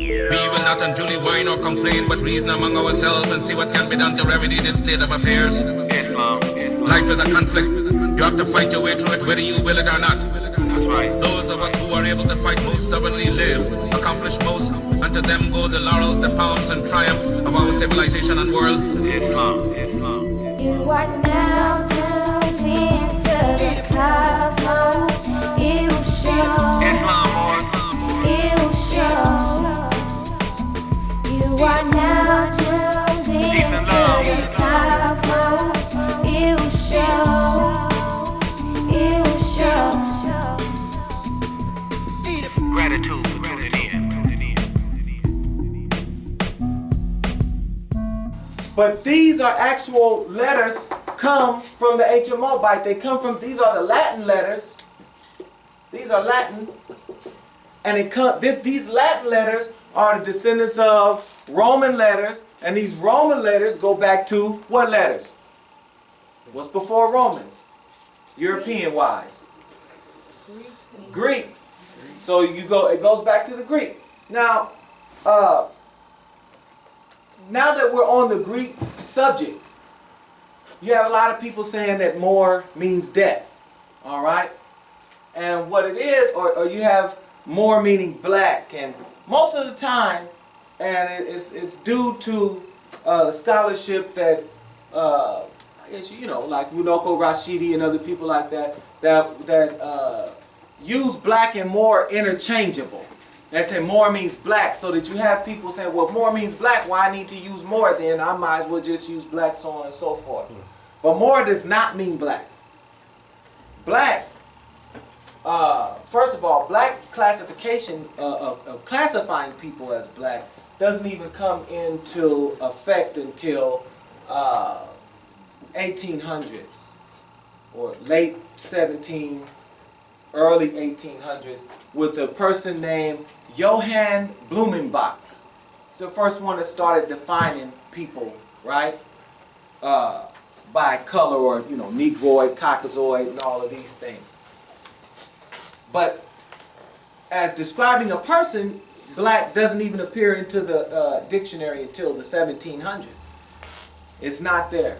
We will not unduly whine or complain, but reason among ourselves and see what can be done to remedy this state of affairs. Islam. Life is a conflict. You have to fight your way through it whether you will it or not. That's right. Those of us who are able to fight most stubbornly live, accomplish most, and to them go the laurels, the palms, and triumph of our civilization and world. Islam. You are now tuned into the cosmos. You show. Islam, Moor. You show. You are now tuned into the cosmos. You show. You show. Gratitude for tuning in. But these are actual letters come from the ancient Moabite. They come from, these are the Latin letters. These are Latin. And these Latin letters are the descendants of Roman letters. And these Roman letters go back to what letters? What's before Romans? European-wise. Greeks. So it goes back to the Greek. Now that we're on the Greek subject, you have a lot of people saying that Moor means death. All right? And what it is, or you have Moor meaning black. And most of the time, and it's due to the scholarship that, I guess, like Runoko Rashidi and other people like that use black and Moor interchangeable. They say Moor means black, so that you have people saying, well, Moor means black, why I need to use Moor then? I might as well just use black, so on and so forth. But Moor does not mean black. Black, first of all, black classification of classifying people as black doesn't even come into effect until 1800s or late 17, early 1800s with a person named Johann Blumenbach. He's the first one that started defining people, right? By color or, Negroid, Caucasoid, and all of these things. But as describing a person, black doesn't even appear into the dictionary until the 1700s. It's not there.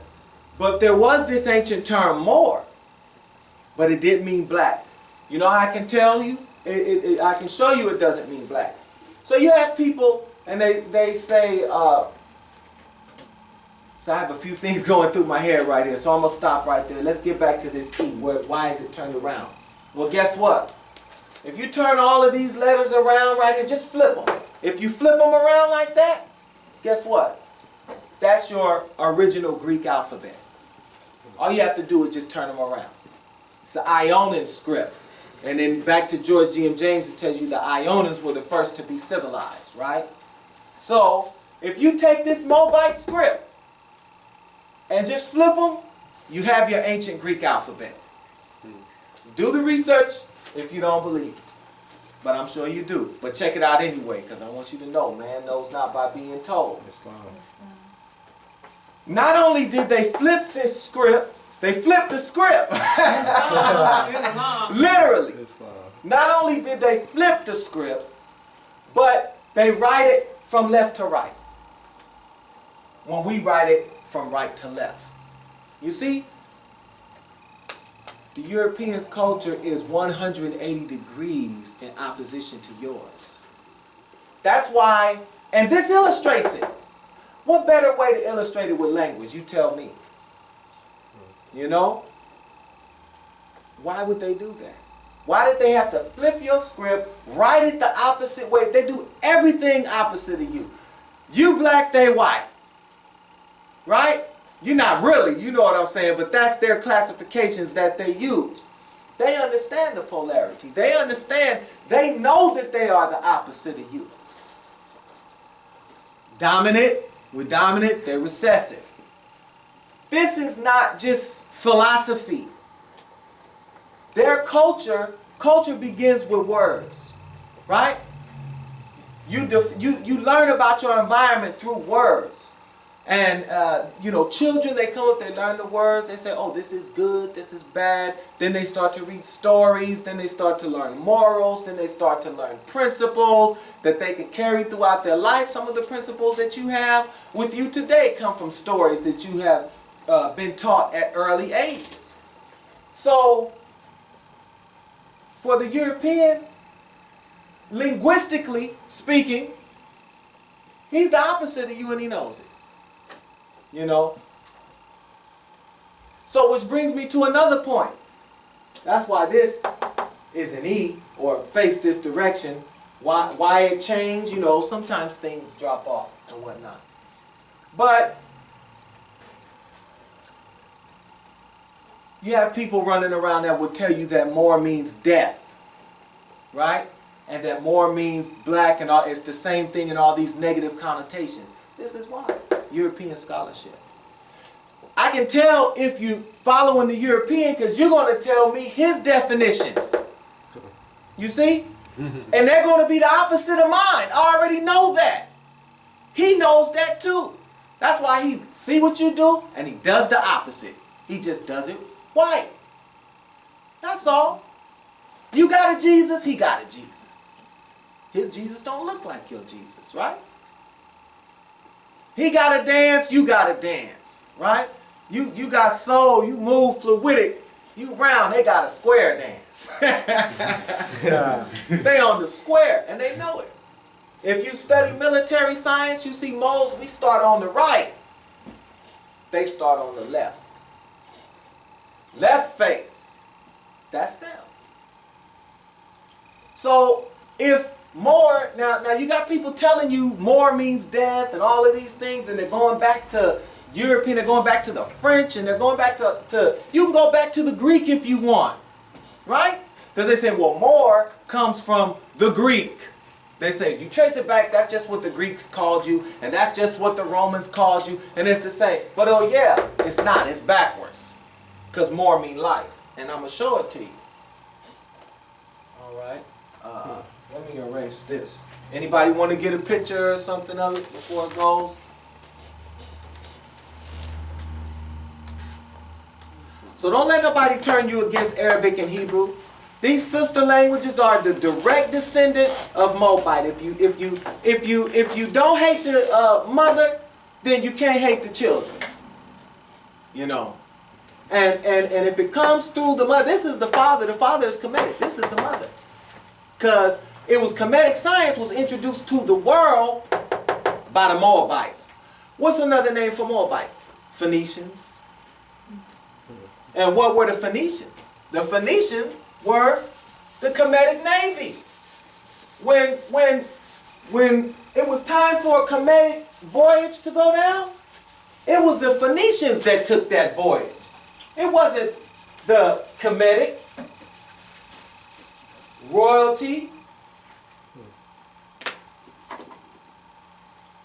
But there was this ancient term Moor, but it didn't mean black. You know how I can tell you? I can show you it doesn't mean black. So you have people, and they say, so I have a few things going through my head right here, so I'm going to stop right there. Let's get back to this E. Why is it turned around? Well, guess what? If you turn all of these letters around right here, just flip them. If you flip them around like that, guess what? That's your original Greek alphabet. All you have to do is just turn them around. It's the Ionian script. And then back to George G. M. James, it tells you the Ionians were the first to be civilized, right? So, if you take this Moabite script and just flip them, you have your ancient Greek alphabet. Do the research if you don't believe it. But I'm sure you do. But check it out anyway, because I want you to know, man knows not by being told. Not only did they flip this script, they flipped the script. Literally. Not only did they flip the script, but they write it from left to right. When we write it from right to left. You see? The European's culture is 180 degrees in opposition to yours. That's why, and this illustrates it. What better way to illustrate it with language? You tell me. You know? Why would they do that? Why did they have to flip your script, write it the opposite way? They do everything opposite of you. You black, they white. Right? You're not really, you know what I'm saying, but that's their classifications that they use. They understand the polarity. They understand, they know that they are the opposite of you. Dominant, we're dominant, they're recessive. This is not just philosophy. Their culture begins with words, right? You learn about your environment through words. And, you know, children, they come up, they learn the words, they say, oh, this is good, this is bad. Then they start to read stories, then they start to learn morals, then they start to learn principles that they can carry throughout their life. Some of the principles that you have with you today come from stories that you have been taught at early ages. So, for the European, linguistically speaking, he's the opposite of you and he knows it. You know? So which brings me to another point. That's why this is an E, or face this direction. Why it changed, you know, sometimes things drop off and whatnot. But you have people running around that would tell you that Moor means death. Right? And that Moor means black and all, it's the same thing in all these negative connotations. This is why. European scholarship. I can tell if you following the European because you're going to tell me his definitions. You see? And they're going to be the opposite of mine. I already know that. He knows that too. That's why he see what you do and he does the opposite. He just does it white. That's all. You got a Jesus, he got a Jesus. His Jesus don't look like your Jesus, right? He got to dance, you got to dance, right? You got soul, you move fluidic, you round, they got a square dance. They on the square, and they know it. If you study military science, you see moles, we start on the right. They start on the left. Left face, that's them. So, if Moor, now you got people telling you Moor means death and all of these things, and they're going back to European, they're going back to the French, and they're going back to you can go back to the Greek if you want, right? Because they say, well, Moor comes from the Greek. They say, you trace it back, that's just what the Greeks called you, and that's just what the Romans called you, and it's the same. But oh yeah, it's not, it's backwards. Because Moor mean life, and I'm going to show it to you. All right. Let me erase this. Anybody want to get a picture or something of it before it goes? So don't let nobody turn you against Arabic and Hebrew. These sister languages are the direct descendant of Moabite. If you don't hate the mother, then you can't hate the children. You know. And if it comes through the mother, this is the father. The father is Kemetic. This is the mother. Because it was Kemetic science was introduced to the world by the Moabites. What's another name for Moabites? Phoenicians. And what were the Phoenicians? The Phoenicians were the Kemetic Navy. When it was time for a Kemetic voyage to go down, it was the Phoenicians that took that voyage. It wasn't the Kemetic royalty.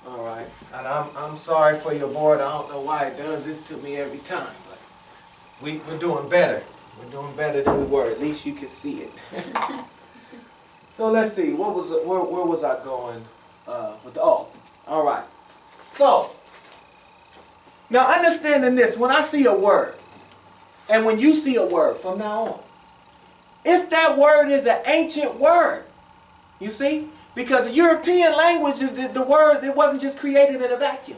All right, and I'm sorry for your board. I don't know why it does this to me every time, but we're doing better. We're doing better than we were. At least you can see it. So let's see. Where was I going with the, oh, all right. So now understanding this, when I see a word, and when you see a word from now on, if that word is an ancient word, you see, because the European language, the word, it wasn't just created in a vacuum.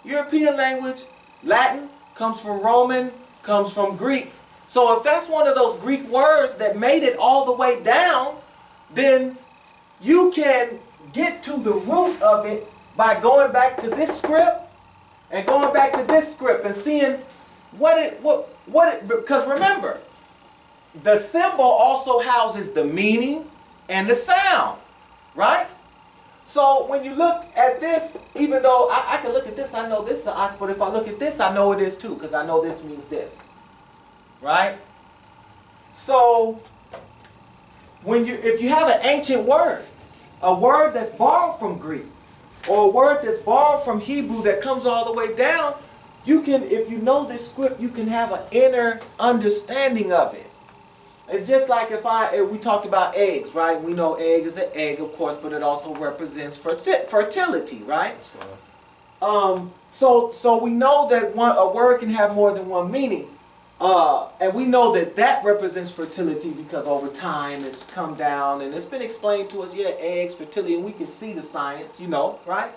European language, Latin, comes from Roman, comes from Greek. So if that's one of those Greek words that made it all the way down, then you can get to the root of it by going back to this script and going back to this script and seeing because remember, the symbol also houses the meaning and the sound, right? So when you look at this, even though I can look at this, I know this is an ox, but if I look at this, I know it is too, because I know this means this, right? So if you have an ancient word, a word that's borrowed from Greek, or a word that's borrowed from Hebrew that comes all the way down, you can, if you know this script, you can have an inner understanding of it. It's just like if we talked about eggs, right? We know egg is an egg, of course, but it also represents fertility, right? So we know that a word can have more than one meaning. And we know that that represents fertility because over time it's come down and it's been explained to us, yeah, eggs, fertility, and we can see the science, you know, right?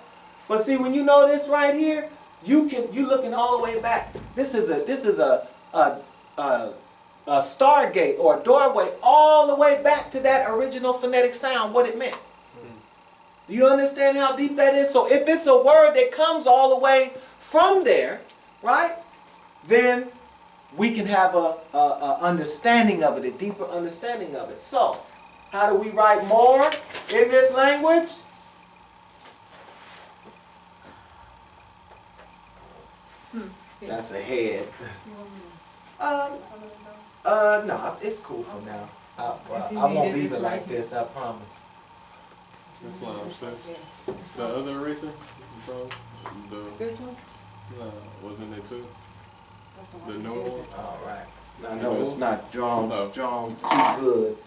But see, when you know this right here, you looking all the way back. This is a stargate or a doorway all the way back to that original phonetic sound, what it meant. Do you understand how deep that is? So if it's a word that comes all the way from there, right, then we can have a understanding of it, a deeper understanding of it. So, how do we write more in this language? That's a head. No, it's cool for now. I won't leave it like this, I promise. That's what I'm saying. The other eraser? This one? No, wasn't it too? That's the The one. new one? All right. I know it's not drawn No. too good.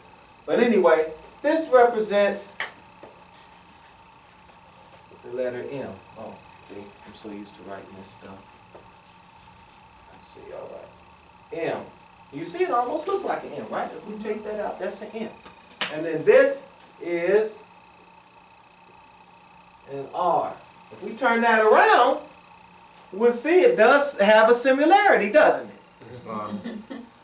But anyway, this represents the letter M. Oh, see, I'm so used to writing this stuff. I see, all right. M. You see, it almost look like an M, right? If we take that out, that's an M. And then this is an R. If we turn that around, we'll see it does have a similarity, doesn't it?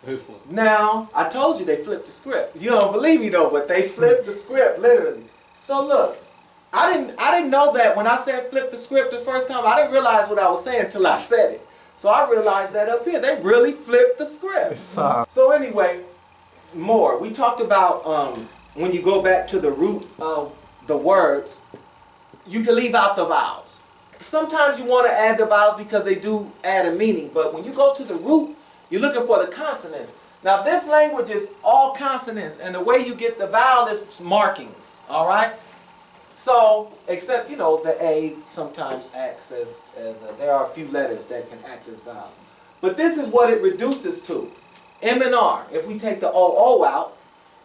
This one. Now, I told you they flipped the script. You don't believe me though, but they flipped the script, literally. So look, I didn't know that when I said flip the script the first time. I didn't realize what I was saying until I said it. So I realized that up here, they really flipped the script. So anyway, more. We talked about when you go back to the root of the words, you can leave out the vowels. Sometimes you want to add the vowels because they do add a meaning, but when you go to the root, you're looking for the consonants. Now this language is all consonants, and the way you get the vowel is markings, all right? So, except, you know, the A sometimes acts as there are a few letters that can act as vowels. But this is what it reduces to. M and R, if we take the OO out,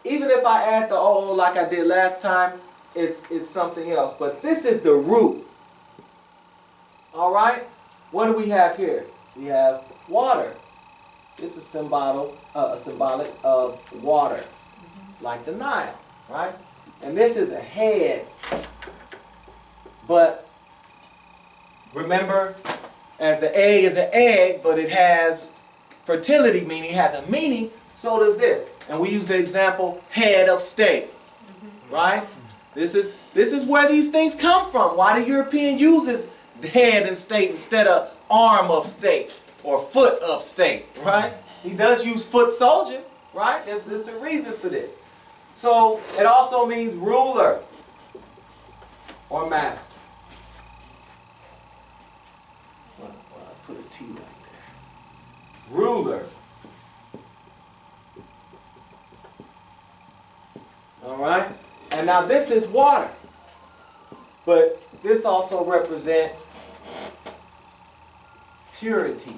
even if I add the OO like I did last time, it's something else. But this is the root. All right? What do we have here? We have water. This is symbolic of water, like the Nile, right? And this is a head. But remember, as the egg is an egg, but it has fertility, meaning it has a meaning, so does this. And we use the example head of state, right? This is where these things come from. Why the European uses head and state instead of arm of state or foot of state, right? He does use foot soldier, right? There's a reason for this. So it also means ruler or master. Well, I put a T right there. Ruler. All right? And now this is water. But this also represents purity.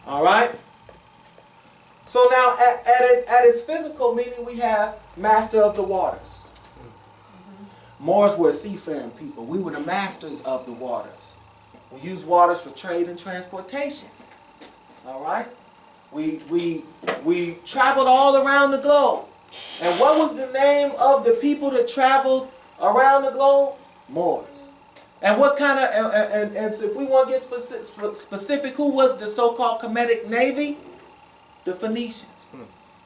All right? So now at its physical meaning, we have master of the waters. Moors were seafaring people. We were the masters of the waters. We used waters for trade and transportation. All right? We traveled all around the globe. And what was the name of the people that traveled around the globe? Moors. And what kind of, and so if we want to get specific, who was the so-called Kemetic Navy? The Phoenicians.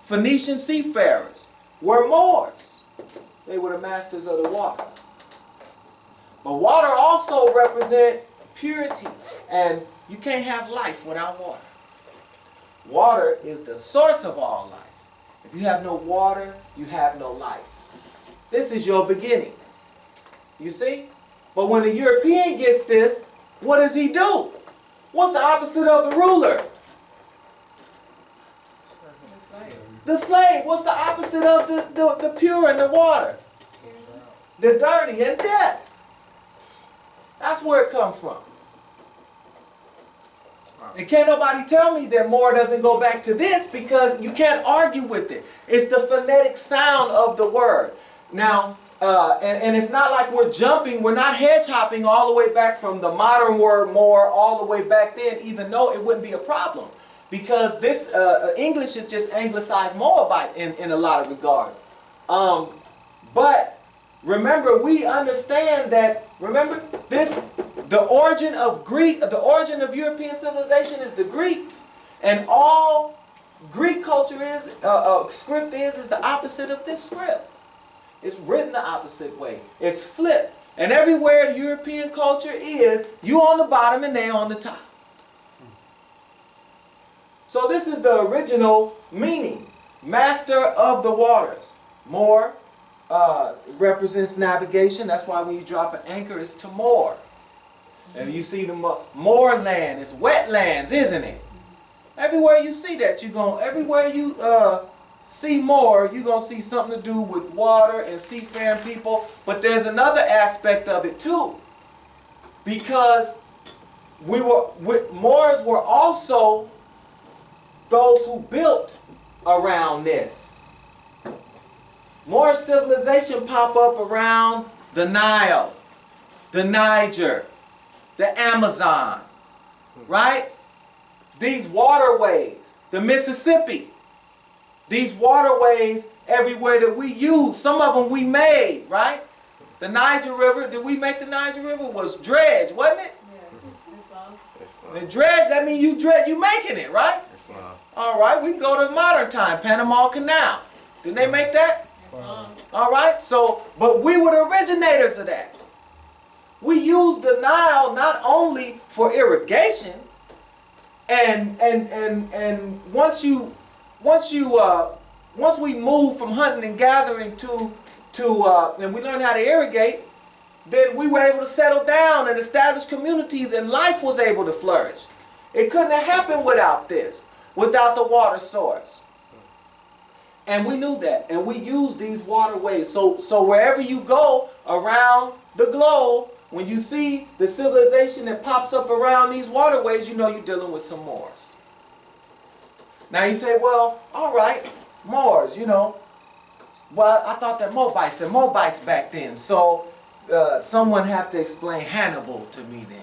Phoenician seafarers were Moors. They were the masters of the water. But water also represents purity. And you can't have life without water. Water is the source of all life. If you have no water, you have no life. This is your beginning. You see? But when the European gets this, what does he do? What's the opposite of the ruler? The slave. What's the opposite of the pure and the water? The dirty and death. That's where it comes from. And can't nobody tell me that Moor doesn't go back to this, because you can't argue with it. It's the phonetic sound of the word. Now, and it's not like we're jumping, we're not hedge hopping all the way back from the modern word more all the way back then, even though it wouldn't be a problem. Because this English is just anglicized Moabite in a lot of regards. But remember, we understand that, remember this, the origin of European civilization is the Greeks. And all Greek culture is, script is the opposite of this script. It's written the opposite way. It's flipped. And everywhere the European culture is, you on the bottom and they on the top. So this is the original meaning. Master of the waters. Moor represents navigation. That's why when you drop an anchor, it's to moor. And you see the moorland, it's wetlands, isn't it? Everywhere you see that, everywhere you see Moor, you're going to see something to do with water and seafaring people. But there's another aspect of it too. Because Moors were also those who built around this. Moor civilization pop up around the Nile, the Niger, the Amazon, right? These waterways, the Mississippi, these waterways everywhere that we use, some of them we made, right? The Niger River, did we make the Niger River? Was dredge, wasn't it? Yeah, The dredge, that means you making it, right? All right, we can go to modern time, Panama Canal. Didn't they make that? All right, so, but we were the originators of that. We used the Nile not only for irrigation, and once we moved from hunting and gathering and we learned how to irrigate, then we were able to settle down and establish communities, and life was able to flourish. It couldn't have happened without this, without the water source. And we knew that, and we used these waterways. So wherever you go around the globe, when you see the civilization that pops up around these waterways, you know you're dealing with some Moors. Now you say, well, all right, Moors, well, I thought they're Moabites back then. So someone have to explain Hannibal to me then.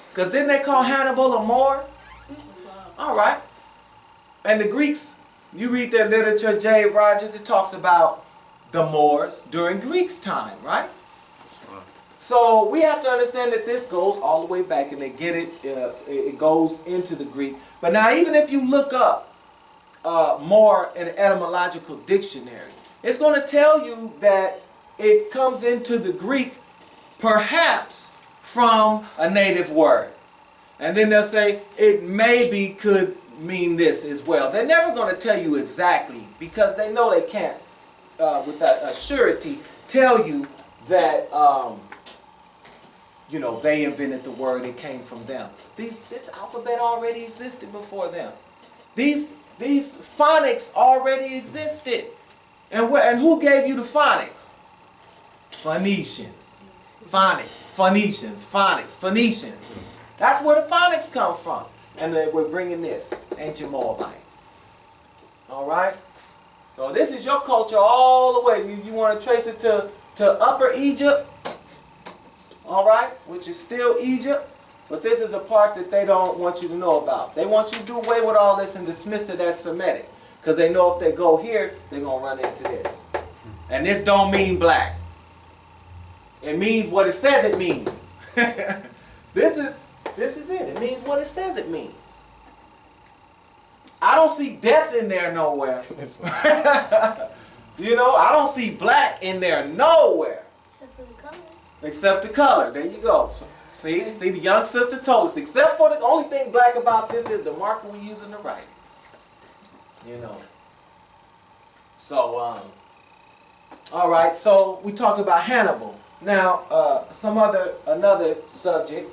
Because didn't they call Hannibal a Moor? All right. And the Greeks, you read their literature, J. Rogers, it talks about the Moors during Greeks' time, right? So we have to understand that this goes all the way back, and they get it, it goes into the Greek. But now even if you look up Moor in an etymological dictionary, it's going to tell you that it comes into the Greek perhaps from a native word. And then they'll say it maybe could mean this as well. They're never going to tell you exactly, because they know they can't, with that surety, tell you that they invented the word, it came from them. This alphabet already existed before them. These phonics already existed. And who gave you the phonics? Phoenicians. Phonics. Phoenicians. Phonics. Phoenicians. That's where the phonics come from. And we're bringing this, ancient Moabite. All right? So this is your culture all the way. You want to trace it to Upper Egypt, all right, which is still Egypt, but this is a part that they don't want you to know about. They want you to do away with all this and dismiss it as Semitic, because they know if they go here, they're going to run into this. And this don't mean black. It means what it says it means. This is it. It means what it says it means. I don't see death in there nowhere. I don't see black in there nowhere. Except for the color. Except the color. There you go. See, the young sister told us. Except for the only thing black about this is the marker we use in the writing. So, all right. So we talked about Hannibal. Now, another subject